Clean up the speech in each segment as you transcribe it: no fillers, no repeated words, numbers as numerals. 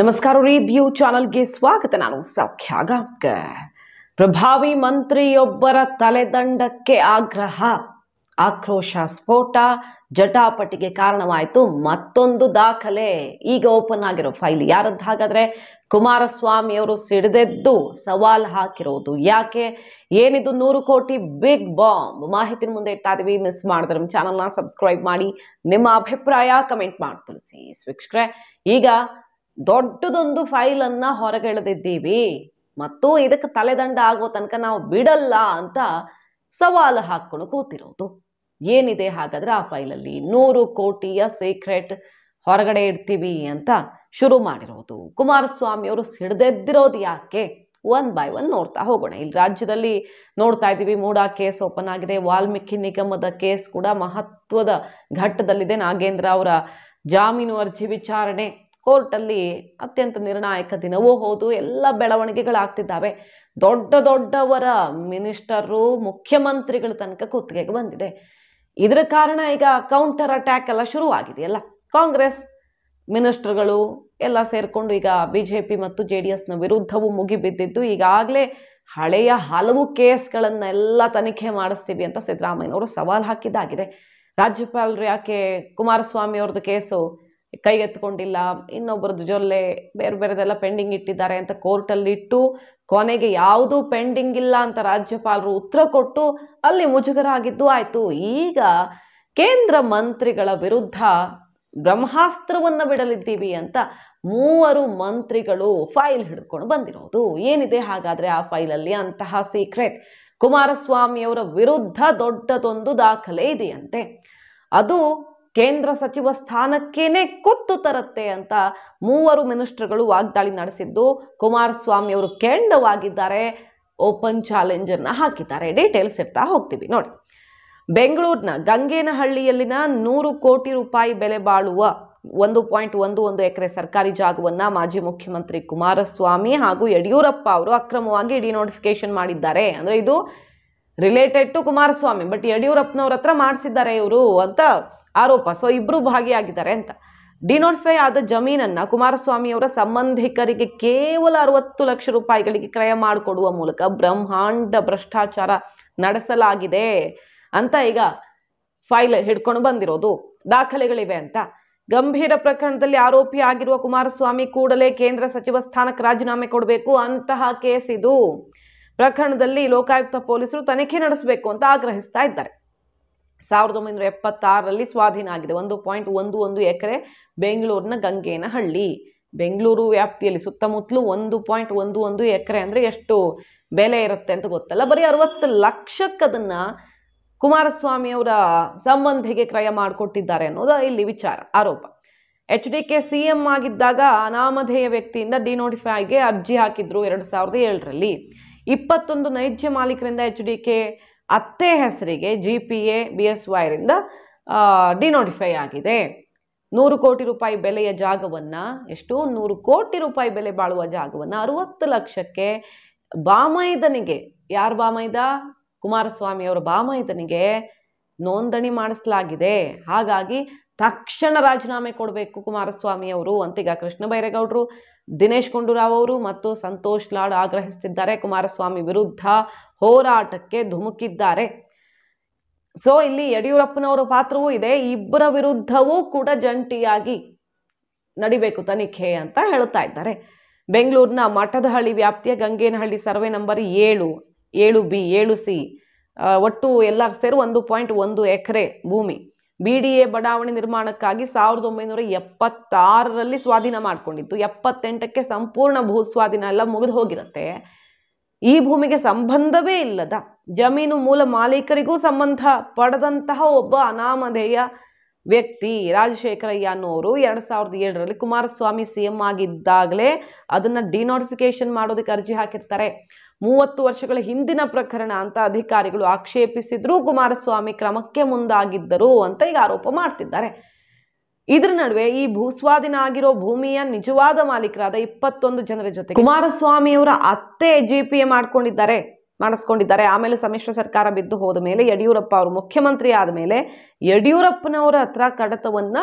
ನಮಸ್ಕಾರ ರಿವ್ಯೂ ಚಾನಲ್ಗೆ ಸ್ವಾಗತ. ನಾನು ಸೌಖ್ಯ ಗಾಂವ್ಕರ್. ಪ್ರಭಾವಿ ಮಂತ್ರಿಯೊಬ್ಬರ ತಲೆದಂಡಕ್ಕೆ ಆಕ್ರೋಶ ಸ್ಫೋಟ ಜಟಾಪಟಿಗೆ ಕಾರಣವಾಯಿತು. ಮತ್ತೊಂದು ದಾಖಲೆ ಈಗ ಓಪನ್ ಆಗಿರೋ ಫೈಲ್ ಯಾರದ್ದು ಹಾಗಾದ್ರೆ? ಕುಮಾರಸ್ವಾಮಿ ಅವರು ಸಿಡಿದೆದ್ದು ಸವಾಲ್ ಹಾಕಿರೋದು ಯಾಕೆ? ಏನಿದು 100 ಕೋಟಿ ಬಿಗ್ ಬಾಂಬ್? ಮಾಹಿತಿ ಮುಂದೆ ಇಡ್ತಾ ಇದೀವಿ. ಮಿಸ್ ಮಾಡಿದ್ರೆ ನಮ್ಮ ಚಾನಲ್ನ ಸಬ್ಸ್ಕ್ರೈಬ್ ಮಾಡಿ, ನಿಮ್ಮ ಅಭಿಪ್ರಾಯ ಕಮೆಂಟ್ ಮಾಡಿ ತಿಳಿಸಿ. ವೀಕ್ಷಕರೇ, ಈಗ ದೊಡ್ಡದೊಂದು ಫೈಲ್ ಅನ್ನ ಹೊರಗೆ ಎಳೆದಿದ್ದೀವಿ ಮತ್ತು ಇದಕ್ಕೆ ತಲೆದಂಡ ಆಗೋ ತನಕ ನಾವು ಬಿಡಲ್ಲ ಅಂತ ಸವಾಲು ಹಾಕೊಂಡು ಕೂತಿರೋದು. ಏನಿದೆ ಹಾಗಾದ್ರೆ ಆ ಫೈಲಲ್ಲಿ? 100 ಕೋಟಿಯ ಸೀಕ್ರೆಟ್ ಹೊರಗಡೆ ಇಡ್ತೀವಿ ಅಂತ ಶುರು ಮಾಡಿರೋದು. ಕುಮಾರಸ್ವಾಮಿ ಅವರು ಸಿಡಿದೆದ್ದಿರೋದು ಯಾಕೆ? ಒನ್ ಬೈ ಒನ್ ನೋಡ್ತಾ ಹೋಗೋಣ. ಇಲ್ಲಿ ರಾಜ್ಯದಲ್ಲಿ ನೋಡ್ತಾ ಇದ್ದೀವಿ, ಮೂಡಾ ಕೇಸ್ ಓಪನ್ ಆಗಿದೆ. ವಾಲ್ಮೀಕಿ ನಿಗಮದ ಕೇಸ್ ಕೂಡ ಮಹತ್ವದ ಘಟ್ಟದಲ್ಲಿದೆ. ನಾಗೇಂದ್ರ ಅವರ ಜಾಮೀನು ಅರ್ಜಿ ವಿಚಾರಣೆ ಕೋರ್ಟಲ್ಲಿ ಅತ್ಯಂತ ನಿರ್ಣಾಯಕ ದಿನವೂ ಹೌದು. ಎಲ್ಲ ಬೆಳವಣಿಗೆಗಳಾಗ್ತಿದ್ದಾವೆ. ದೊಡ್ಡವರ ಮಿನಿಸ್ಟರು, ಮುಖ್ಯಮಂತ್ರಿಗಳ ತನಕ ಕುತ್ತಿಗೆಗೆ ಬಂದಿದೆ. ಇದರ ಕಾರಣ ಈಗ ಕೌಂಟರ್ ಅಟ್ಯಾಕ್ ಎಲ್ಲ ಶುರುವಾಗಿದೆಯಲ್ಲ. ಕಾಂಗ್ರೆಸ್ ಮಿನಿಸ್ಟರ್ಗಳು ಎಲ್ಲ ಸೇರ್ಕೊಂಡು ಈಗ ಬಿಜೆಪಿ ಮತ್ತು JDSನ ವಿರುದ್ಧವೂ ಮುಗಿಬಿದ್ದಿದ್ದು, ಈಗಾಗಲೇ ಹಳೆಯ ಹಲವು ಕೇಸ್ಗಳನ್ನೆಲ್ಲ ತನಿಖೆ ಮಾಡಿಸ್ತೀವಿ ಅಂತ ಸಿದ್ದರಾಮಯ್ಯನವರು ಸವಾಲು ಹಾಕಿದ್ದಾಗಿದೆ. ರಾಜ್ಯಪಾಲರು ಯಾಕೆ ಕುಮಾರಸ್ವಾಮಿ ಅವ್ರದ್ದು ಕೇಸು ಕೈಗೆತ್ಕೊಂಡಿಲ್ಲ, ಇನ್ನೊಬ್ಬರದ್ದು ಜೊಲ್ಲೆ ಬೇರೆ ಬೇರೆದೆಲ್ಲ ಪೆಂಡಿಂಗ್ ಇಟ್ಟಿದ್ದಾರೆ ಅಂತ ಕೋರ್ಟಲ್ಲಿ ಇಟ್ಟು ಕೊನೆಗೆ ಯಾವುದೂ ಪೆಂಡಿಂಗ್ ಇಲ್ಲ ಅಂತ ರಾಜ್ಯಪಾಲರು ಉತ್ತರ ಕೊಟ್ಟು ಅಲ್ಲಿ ಮುಜುಗರ ಆಗಿದ್ದು ಆಯಿತು. ಈಗ ಕೇಂದ್ರ ಮಂತ್ರಿಗಳ ವಿರುದ್ಧ ಬ್ರಹ್ಮಾಸ್ತ್ರವನ್ನು ಬಿಡಲಿದ್ದೀವಿ ಅಂತ 3 ಮಂತ್ರಿಗಳು ಫೈಲ್ ಹಿಡ್ಕೊಂಡು ಬಂದಿರೋದು. ಏನಿದೆ ಹಾಗಾದ್ರೆ ಆ ಫೈಲಲ್ಲಿ ಅಂತಹ ಸೀಕ್ರೆಟ್? ಕುಮಾರಸ್ವಾಮಿಯವರ ವಿರುದ್ಧ ದೊಡ್ಡದೊಂದು ದಾಖಲೆ ಇದೆಯಂತೆ. ಅದು ಕೇಂದ್ರ ಸಚಿವ ಸ್ಥಾನಕ್ಕೇನೆ ಕುತ್ತು ತರುತ್ತೆ ಅಂತ 3 ಮಿನಿಸ್ಟರ್ಗಳು ವಾಗ್ದಾಳಿ ನಡೆಸಿದ್ದು ಕುಮಾರಸ್ವಾಮಿ ಅವರು ಕೆಂಡವಾಗಿದ್ದಾರೆ. ಓಪನ್ ಚಾಲೆಂಜ್ ಅನ್ನ ಹಾಕಿದ್ದಾರೆ. ಡೀಟೇಲ್ಸ್ ಇರ್ತಾ ಹೋಗ್ತೀವಿ ನೋಡಿ. ಬೆಂಗಳೂರಿನ ಗಂಗೇನಹಳ್ಳಿಯಲ್ಲಿನ 100 ಕೋಟಿ ರೂಪಾಯಿ ಬೆಲೆ ಬಾಳುವ 1.11 ಎಕರೆ ಸರ್ಕಾರಿ ಜಾಗವನ್ನ ಮಾಜಿ ಮುಖ್ಯಮಂತ್ರಿ ಕುಮಾರಸ್ವಾಮಿ ಹಾಗೂ ಯಡಿಯೂರಪ್ಪ ಅವರು ಅಕ್ರಮವಾಗಿ ಡಿನೋಟಿಫಿಕೇಶನ್ ಮಾಡಿದ್ದಾರೆ. ಅಂದ್ರೆ ಇದು ರಿಲೇಟೆಡ್ ಟು ಕುಮಾರಸ್ವಾಮಿ, ಬಟ್ ಯಡಿಯೂರಪ್ಪನವ್ರ ಹತ್ರ ಮಾಡಿಸಿದ್ದಾರೆ ಇವರು ಅಂತ ಆರೋಪ. ಸೊ ಇಬ್ರು ಭಾಗಿಯಾಗಿದ್ದಾರೆ ಅಂತ. ಡಿನೋಟಿಫೈ ಆದ ಜಮೀನನ್ನ ಕುಮಾರಸ್ವಾಮಿಯವರ ಸಂಬಂಧಿಕರಿಗೆ ಕೇವಲ 60 ಲಕ್ಷ ರೂಪಾಯಿಗಳಿಗೆ ಕ್ರಯ ಮಾಡಿಕೊಡುವ ಮೂಲಕ ಬ್ರಹ್ಮಾಂಡ ಭ್ರಷ್ಟಾಚಾರ ನಡೆಸಲಾಗಿದೆ ಅಂತ ಈಗ ಫೈಲ್ ಹಿಡ್ಕೊಂಡು ಬಂದಿರೋದು. ದಾಖಲೆಗಳಿವೆ ಅಂತ. ಗಂಭೀರ ಪ್ರಕರಣದಲ್ಲಿ ಆರೋಪಿ ಆಗಿರುವ ಕುಮಾರಸ್ವಾಮಿ ಕೂಡಲೇ ಕೇಂದ್ರ ಸಚಿವ ಸ್ಥಾನಕ್ಕೆ ರಾಜೀನಾಮೆ ಕೊಡಬೇಕು. ಅಂತಹ ಕೇಸ್ ಇದು. ಪ್ರಕರಣದಲ್ಲಿ ಲೋಕಾಯುಕ್ತ ಪೊಲೀಸರು ತನಿಖೆ ನಡೆಸಬೇಕು ಅಂತ ಆಗ್ರಹಿಸ್ತಾ ಇದ್ದಾರೆ. 1976ರಲ್ಲಿ ಸ್ವಾಧೀನ ಆಗಿದೆ 1.11 ಎಕರೆ ಬೆಂಗಳೂರಿನ ಗಂಗೇನಹಳ್ಳಿ. ಬೆಂಗಳೂರು ವ್ಯಾಪ್ತಿಯಲ್ಲಿ ಸುತ್ತಮುತ್ತಲು 1.11 ಎಕರೆ ಅಂದರೆ ಎಷ್ಟು ಬೆಲೆ ಇರುತ್ತೆ ಅಂತ ಗೊತ್ತಲ್ಲ. ಬರೀ 60 ಲಕ್ಷಕ್ಕದನ್ನ ಕುಮಾರಸ್ವಾಮಿ ಅವರ ಸಂಬಂಧಿಗೆ ಕ್ರಯ ಮಾಡಿಕೊಟ್ಟಿದ್ದಾರೆ ಅನ್ನೋದು ಇಲ್ಲಿ ವಿಚಾರ, ಆರೋಪ. HDK CM ಆಗಿದ್ದಾಗ ಅನಾಮಧೇಯ ವ್ಯಕ್ತಿಯಿಂದ ಡಿನೋಟಿಫೈಗೆ ಅರ್ಜಿ ಹಾಕಿದ್ರು 2007ರಲ್ಲಿ. 21 ನೈಜ ಮಾಲೀಕರಿಂದ HDK ಅತ್ತೆ ಹೆಸರಿಗೆ GPA BSY ರಿಂದ ಡಿನೋಟಿಫೈ ಆಗಿದೆ. 100 ಕೋಟಿ ರೂಪಾಯಿ ಬೆಲೆಯ ಜಾಗವನ್ನ, ಎಷ್ಟು 100 ಕೋಟಿ ರೂಪಾಯಿ ಬೆಲೆ ಬಾಳುವ ಜಾಗವನ್ನ 60 ಲಕ್ಷಕ್ಕೆ ಬಾಮೈದನಿಗೆ, ಯಾರ ಬಾಮೈದ? ಕುಮಾರಸ್ವಾಮಿ ಅವರ ಬಾಮೈದನಿಗೆ ನೋಂದಣಿ ಮಾಡಿಸಲಾಗಿದೆ. ಹಾಗಾಗಿ ತಕ್ಷಣ ರಾಜೀನಾಮೆ ಕೊಡಬೇಕು ಕುಮಾರಸ್ವಾಮಿ ಅವರು ಅಂತ ಈಗ ಕೃಷ್ಣ ಬೈರೇಗೌಡರು, ದಿನೇಶ್ ಗುಂಡೂರಾವ್ ಅವರು ಮತ್ತು ಸಂತೋಷ್ ಲಾಡ್ ಆಗ್ರಹಿಸುತ್ತಿದ್ದಾರೆ. ಕುಮಾರಸ್ವಾಮಿ ವಿರುದ್ಧ ಹೋರಾಟಕ್ಕೆ ಧುಮುಕಿದ್ದಾರೆ. ಸೊ ಇಲ್ಲಿ ಯಡಿಯೂರಪ್ಪನವರ ಪಾತ್ರವೂ ಇದೆ. ಇಬ್ಬರ ವಿರುದ್ಧವೂ ಕೂಡ ಜಂಟಿಯಾಗಿ ನಡಿಬೇಕು ತನಿಖೆ ಅಂತ ಹೇಳ್ತಾ ಇದ್ದಾರೆ. ಬೆಂಗಳೂರಿನ ಮಠದಹಳ್ಳಿ ವ್ಯಾಪ್ತಿಯ Gangenahalli survey number 7, 7B, 7C ಒಟ್ಟು ಎಲ್ಲ ಸೇರಿ 1.1 ಎಕರೆ ಭೂಮಿ BDA ಬಡಾವಣೆ ನಿರ್ಮಾಣಕ್ಕಾಗಿ 1976ರಲ್ಲಿ ಸ್ವಾಧೀನ ಮಾಡಿಕೊಂಡಿತ್ತು. 78ಕ್ಕೆ ಸಂಪೂರ್ಣ ಭೂ ಸ್ವಾಧೀನ ಎಲ್ಲ ಮುಗಿದು ಹೋಗಿರುತ್ತೆ. ಈ ಭೂಮಿಗೆ ಸಂಬಂಧವೇ ಇಲ್ಲದ ಜಮೀನು ಮೂಲ ಮಾಲೀಕರಿಗೂ ಸಂಬಂಧ ಪಡೆದಂತಹ ಒಬ್ಬ ಅನಾಮಧೇಯ ವ್ಯಕ್ತಿ ರಾಜಶೇಖರಯ್ಯ ಅನ್ನೋರು 2007ರಲ್ಲಿ ಕುಮಾರಸ್ವಾಮಿ CM ಆಗಿದ್ದಾಗಲೇ ಅದನ್ನ ಡಿನೋಟಿಫಿಕೇಶನ್ ಮಾಡೋದಕ್ಕೆ ಅರ್ಜಿ ಹಾಕಿರ್ತಾರೆ. 30 ವರ್ಷಗಳ ಹಿಂದಿನ ಪ್ರಕರಣ ಅಂತ ಅಧಿಕಾರಿಗಳು ಆಕ್ಷೇಪಿಸಿದ್ರು. ಕುಮಾರಸ್ವಾಮಿ ಕ್ರಮಕ್ಕೆ ಮುಂದಾಗಿದ್ದರು ಅಂತ ಈಗ ಆರೋಪ ಮಾಡ್ತಿದ್ದಾರೆ. ಇದ್ರ ನಡುವೆ ಈ ಭೂಸ್ವಾಧೀನ ಆಗಿರೋ ಭೂಮಿಯ ನಿಜವಾದ ಮಾಲೀಕರಾದ 21 ಜನರ ಜೊತೆ ಕುಮಾರಸ್ವಾಮಿಯವರ ಅತ್ತೆ GPA ಮಾಡಿಸ್ಕೊಂಡಿದ್ದಾರೆ. ಆಮೇಲೆ ಸಮ್ಮಿಶ್ರ ಸರ್ಕಾರ ಬಿದ್ದು ಹೋದ ಮೇಲೆ ಯಡಿಯೂರಪ್ಪ ಅವರು ಮುಖ್ಯಮಂತ್ರಿ ಆದ ಮೇಲೆ ಯಡಿಯೂರಪ್ಪನವರ ಹತ್ರ ಕಡತವನ್ನ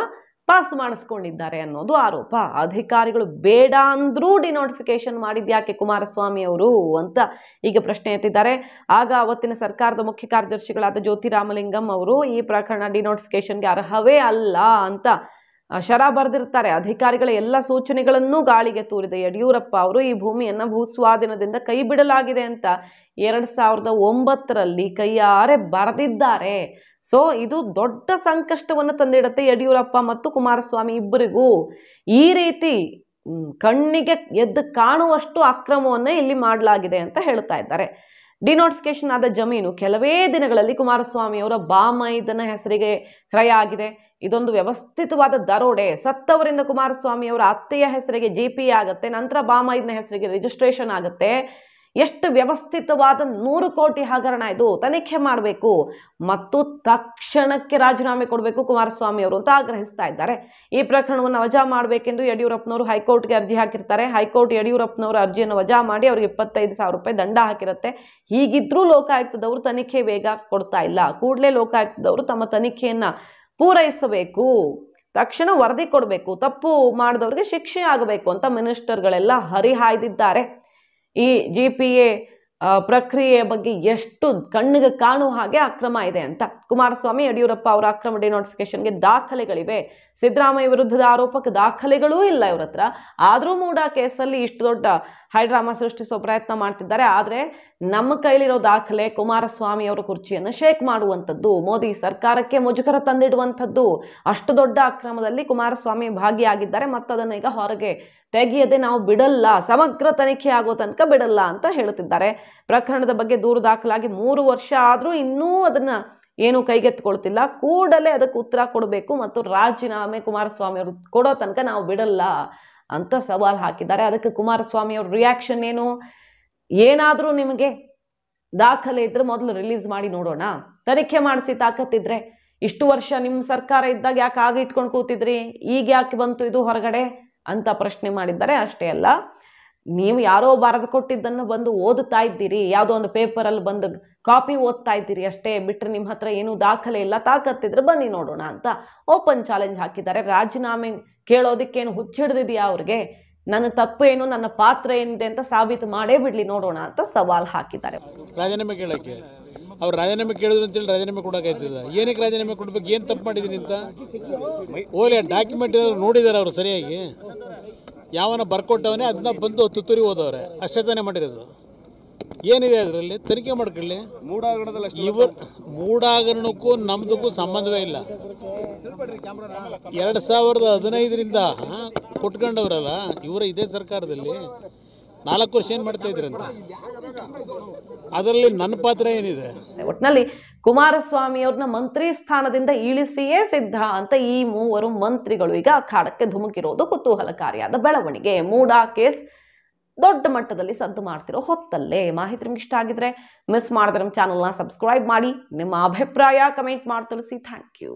ಪಾಸ್ ಮಾಡಿಸ್ಕೊಂಡಿದ್ದಾರೆ ಅನ್ನೋದು ಆರೋಪ. ಅಧಿಕಾರಿಗಳು ಬೇಡ ಅಂದ್ರೂ ಡಿನೋಟಿಫಿಕೇಶನ್ ಮಾಡಿದ್ಯಾಕೆ ಕುಮಾರಸ್ವಾಮಿ ಅವರು ಅಂತ ಈಗ ಪ್ರಶ್ನೆ ಎತ್ತಿದ್ದಾರೆ. ಆಗ ಅವತ್ತಿನ ಸರ್ಕಾರದ ಮುಖ್ಯ ಕಾರ್ಯದರ್ಶಿಗಳಾದ ಜ್ಯೋತಿರಾಮಲಿಂಗಂ ಅವರು ಈ ಪ್ರಕರಣ ಡಿನೋಟಿಫಿಕೇಶನ್ಗೆ ಅರ್ಹವೇ ಅಲ್ಲ ಅಂತ ಶರ ಬರೆದಿರ್ತಾರೆ. ಅಧಿಕಾರಿಗಳ ಎಲ್ಲ ಸೂಚನೆಗಳನ್ನು ಗಾಳಿಗೆ ತೂರಿದ ಯಡಿಯೂರಪ್ಪ ಅವರು ಈ ಭೂಮಿಯನ್ನು ಭೂಸ್ವಾಧೀನದಿಂದ ಕೈ ಬಿಡಲಾಗಿದೆ ಅಂತ 2009ರಲ್ಲಿ ಕೈಯಾರೆ ಬರೆದಿದ್ದಾರೆ. ಸೊ ಇದು ದೊಡ್ಡ ಸಂಕಷ್ಟವನ್ನು ತಂದಿಡುತ್ತೆ ಯಡಿಯೂರಪ್ಪ ಮತ್ತು ಕುಮಾರಸ್ವಾಮಿ ಇಬ್ಬರಿಗೂ. ಈ ರೀತಿ ಕಣ್ಣಿಗೆ ಎದ್ದು ಕಾಣುವಷ್ಟು ಅಕ್ರಮವನ್ನು ಇಲ್ಲಿ ಮಾಡಲಾಗಿದೆ ಅಂತ ಹೇಳ್ತಾ ಇದ್ದಾರೆ. ಡಿನೋಟಿಫಿಕೇಶನ್ ಆದ ಜಮೀನು ಕೆಲವೇ ದಿನಗಳಲ್ಲಿ ಕುಮಾರಸ್ವಾಮಿ ಅವರ ಬಾಮೈದನ ಹೆಸರಿಗೆ ಕ್ರಯ ಆಗಿದೆ. ಇದೊಂದು ವ್ಯವಸ್ಥಿತವಾದ ದರೋಡೆ. ಸತ್ತವರಿಂದ ಕುಮಾರಸ್ವಾಮಿ ಅವರ ಅತ್ತೆಯ ಹೆಸರಿಗೆ GP ಆಗುತ್ತೆ, ನಂತರ ಬಾಮೈದನ ಹೆಸರಿಗೆ ರಿಜಿಸ್ಟ್ರೇಷನ್ ಆಗುತ್ತೆ. ಎಷ್ಟು ವ್ಯವಸ್ಥಿತವಾದ 100 ಕೋಟಿ ಹಗರಣ ಇದು. ತನಿಖೆ ಮಾಡಬೇಕು ಮತ್ತು ತಕ್ಷಣಕ್ಕೆ ರಾಜೀನಾಮೆ ಕೊಡಬೇಕು ಕುಮಾರಸ್ವಾಮಿ ಅವರು ಅಂತ ಆಗ್ರಹಿಸ್ತಾ ಇದ್ದಾರೆ. ಈ ಪ್ರಕರಣವನ್ನು ವಜಾ ಮಾಡಬೇಕೆಂದು ಯಡಿಯೂರಪ್ಪನವರು ಹೈಕೋರ್ಟ್ಗೆ ಅರ್ಜಿ ಹಾಕಿರ್ತಾರೆ. ಹೈಕೋರ್ಟ್ ಯಡಿಯೂರಪ್ಪನವರ ಅರ್ಜಿಯನ್ನು ವಜಾ ಮಾಡಿ ಅವರಿಗೆ 25,000 ರೂಪಾಯಿ ದಂಡ ಹಾಕಿರುತ್ತೆ. ಹೀಗಿದ್ರೂ ಲೋಕಾಯುಕ್ತದವರು ತನಿಖೆ ವೇಗ ಕೊಡ್ತಾ ಇಲ್ಲ. ಕೂಡಲೇ ಲೋಕಾಯುಕ್ತದವರು ತಮ್ಮ ತನಿಖೆಯನ್ನು ಪೂರೈಸಬೇಕು, ತಕ್ಷಣ ವರದಿ ಕೊಡಬೇಕು, ತಪ್ಪು ಮಾಡಿದವ್ರಿಗೆ ಶಿಕ್ಷೆ ಆಗಬೇಕು ಅಂತ ಮಿನಿಸ್ಟರ್ಗಳೆಲ್ಲ ಹರಿಹಾಯ್ದಿದ್ದಾರೆ. ಈ GPA ಪ್ರಕ್ರಿಯೆ ಬಗ್ಗೆ ಎಷ್ಟು ಕಣ್ಣಿಗೆ ಕಾಣುವ ಹಾಗೆ ಅಕ್ರಮ ಇದೆ ಅಂತ. ಕುಮಾರಸ್ವಾಮಿ ಯಡಿಯೂರಪ್ಪ ಅವರ ಅಕ್ರಮ ಡಿನೋಟಿಫಿಕೇಶನ್ಗೆ ದಾಖಲೆಗಳಿವೆ. ಸಿದ್ದರಾಮಯ್ಯ ವಿರುದ್ಧದ ಆರೋಪಕ್ಕೆ ದಾಖಲೆಗಳೂ ಇಲ್ಲ ಇವ್ರ ಹತ್ರ. ಆದರೂ ಮೂಡಾ ಕೇಸಲ್ಲಿ ಇಷ್ಟು ದೊಡ್ಡ ಹೈಡ್ರಾಮಾ ಸೃಷ್ಟಿಸೋ ಪ್ರಯತ್ನ ಮಾಡ್ತಿದ್ದಾರೆ. ಆದರೆ ನಮ್ಮ ಕೈಲಿರೋ ದಾಖಲೆ ಕುಮಾರಸ್ವಾಮಿ ಅವರ ಕುರ್ಚಿಯನ್ನು ಶೇಕ್ ಮಾಡುವಂಥದ್ದು, ಮೋದಿ ಸರ್ಕಾರಕ್ಕೆ ಮುಜುಗರ ತಂದಿಡುವಂಥದ್ದು. ಅಷ್ಟು ದೊಡ್ಡ ಅಕ್ರಮದಲ್ಲಿ ಕುಮಾರಸ್ವಾಮಿ ಭಾಗಿಯಾಗಿದ್ದಾರೆ ಮತ್ತು ಅದನ್ನು ಈಗ ಹೊರಗೆ ತೆಗೆಯದೆ ನಾವು ಬಿಡಲ್ಲ, ಸಮಗ್ರ ತನಿಖೆ ಆಗೋ ತನಕ ಬಿಡಲ್ಲ ಅಂತ ಹೇಳುತ್ತಿದ್ದಾರೆ. ಪ್ರಕರಣದ ಬಗ್ಗೆ ದೂರು ದಾಖಲಾಗಿ 3 ವರ್ಷ ಆದರೂ ಇನ್ನೂ ಅದನ್ನು ಏನು ಕೈಗೆತ್ತಿಕೊಳ್ತಿಲ್ಲ. ಕೂಡಲೇ ಅದಕ್ಕೆ ಉತ್ತರ ಕೊಡಬೇಕು ಮತ್ತು ರಾಜೀನಾಮೆ ಕುಮಾರಸ್ವಾಮಿ ಅವರು ಕೊಡೋ ತನಕ ನಾವು ಬಿಡಲ್ಲ ಅಂತ ಸವಾಲು ಹಾಕಿದ್ದಾರೆ. ಅದಕ್ಕೆ ಕುಮಾರಸ್ವಾಮಿ ಅವ್ರ ರಿಯಾಕ್ಷನ್ ಏನು? ಏನಾದರೂ ನಿಮಗೆ ದಾಖಲೆ ಇದ್ರೆ ಮೊದಲು ರಿಲೀಸ್ ಮಾಡಿ ನೋಡೋಣ, ತನಿಖೆ ಮಾಡಿಸಿ ತಾಕತ್ತಿದ್ರೆ. ಇಷ್ಟು ವರ್ಷ ನಿಮ್ಮ ಸರ್ಕಾರ ಇದ್ದಾಗ ಯಾಕೆ ಆಗ ಇಟ್ಕೊಂಡು ಕೂತಿದ್ರಿ, ಈಗ ಯಾಕೆ ಬಂತು ಇದು ಹೊರಗಡೆ ಅಂತ ಪ್ರಶ್ನೆ ಮಾಡಿದ್ದಾರೆ. ಅಷ್ಟೇ ಅಲ್ಲ, ನೀವು ಯಾರೋ ಬರೆದು ಕೊಟ್ಟಿದ್ದನ್ನು ಬಂದು ಓದುತ್ತಾ ಇದ್ದೀರಿ, ಯಾವುದೋ ಒಂದು ಪೇಪರಲ್ಲಿ ಬಂದು ಕಾಪಿ ಓದ್ತಾ ಇದ್ದೀರಿ ಅಷ್ಟೇ, ಬಿಟ್ಟರೆ ನಿಮ್ಮ ಹತ್ರ ಏನೂ ದಾಖಲೆ ಇಲ್ಲ. ತಾಕತ್ತಿದ್ರೆ ಬನ್ನಿ ನೋಡೋಣ ಅಂತ ಓಪನ್ ಚಾಲೆಂಜ್ ಹಾಕಿದ್ದಾರೆ. ರಾಜೀನಾಮೆ ಕೇಳೋದಕ್ಕೇನು ಹುಚ್ಚಿಡ್ದಿದೆಯಾ ಅವ್ರಿಗೆ? ನನ್ನ ತಪ್ಪು ಏನು, ನನ್ನ ಪಾತ್ರ ಏನಿದೆ ಅಂತ ಸಾಬೀತು ಮಾಡೇ ಬಿಡ್ಲಿ ನೋಡೋಣ ಅಂತ ಸವಾಲ್ ಹಾಕಿದ್ದಾರೆ. ರಾಜೀನಾಮೆ ಕೇಳಕ್ಕೆ ಅವ್ರು ರಾಜೀನಾಮೆ ಕೇಳಿದ್ರು ಅಂತೇಳಿ ರಾಜೀನಾಮೆ ಕೊಡೋಕ್ಕಾಯ್ತದ? ಏನಕ್ಕೆ ರಾಜೀನಾಮೆ ಕೊಡ್ಬೇಕು? ಏನು ತಪ್ಪು ಮಾಡಿದ್ದೀನಿ ಅಂತ ಓಲಿ ಡಾಕ್ಯುಮೆಂಟ್ ನೋಡಿದ್ದಾರೆ ಅವರು ಸರಿಯಾಗಿ. ಯಾವನ ಬರ್ಕೊಟ್ಟವನೇ ಅದನ್ನ ಬಂದು ತುತ್ತೂರಿ ಓದವ್ರೆ, ಅಷ್ಟೇ ತಾನೇ ಮಾಡಿರೋದು. ಏನಿದೆ ಅದರಲ್ಲಿ? ತನಿಖೆ ಮಾಡ್ಕೊಳ್ಳಿ. ಮೂಡಾಗರಣಕ್ಕೂ ನಮ್ದಕ್ಕೂ ಸಂಬಂಧವೇ ಇಲ್ಲ. 2015ರಿಂದ ಕೊಟ್ಕೊಂಡವ್ರಲ್ಲ ಇವರ ಇದೇ ಸರ್ಕಾರದಲ್ಲಿ 4 ವರ್ಷ ಏನು ಮಾಡ್ತಾ ಇದ್ರಂತ. ಅದರಲ್ಲಿ ನನ್ನ ಪಾತ್ರ ಏನಿದೆ? ಒಟ್ಟಿನಲ್ಲಿ ಕುಮಾರಸ್ವಾಮಿ ಅವ್ರನ್ನ ಮಂತ್ರಿ ಸ್ಥಾನದಿಂದ ಇಳಿಸಿಯೇ ಸಿದ್ಧ ಅಂತ ಈ 3 ಮಂತ್ರಿಗಳು ಈಗ ಅಖಾಡಕ್ಕೆ ಧುಮುಕಿರೋದು ಕುತೂಹಲಕಾರಿಯಾದ ಬೆಳವಣಿಗೆ. ಮೂಡಾ ಕೇಸ್ ದೊಡ್ಡ ಮಟ್ಟದಲ್ಲಿ ಸದ್ದು ಮಾಡ್ತಿರೋ ಹೊತ್ತಲ್ಲೇ. ಮಾಹಿತಿ ನಿಮ್ಗೆ ಇಷ್ಟ ಆಗಿದ್ರೆ ಮಿಸ್ ಮಾಡಿದ್ರೆ ನಮ್ಮ ಚಾನಲ್ನ ಸಬ್ಸ್ಕ್ರೈಬ್ ಮಾಡಿ, ನಿಮ್ಮ ಅಭಿಪ್ರಾಯ ಕಮೆಂಟ್ ಮಾಡಿ ತಿಳಿಸಿ. Thank you.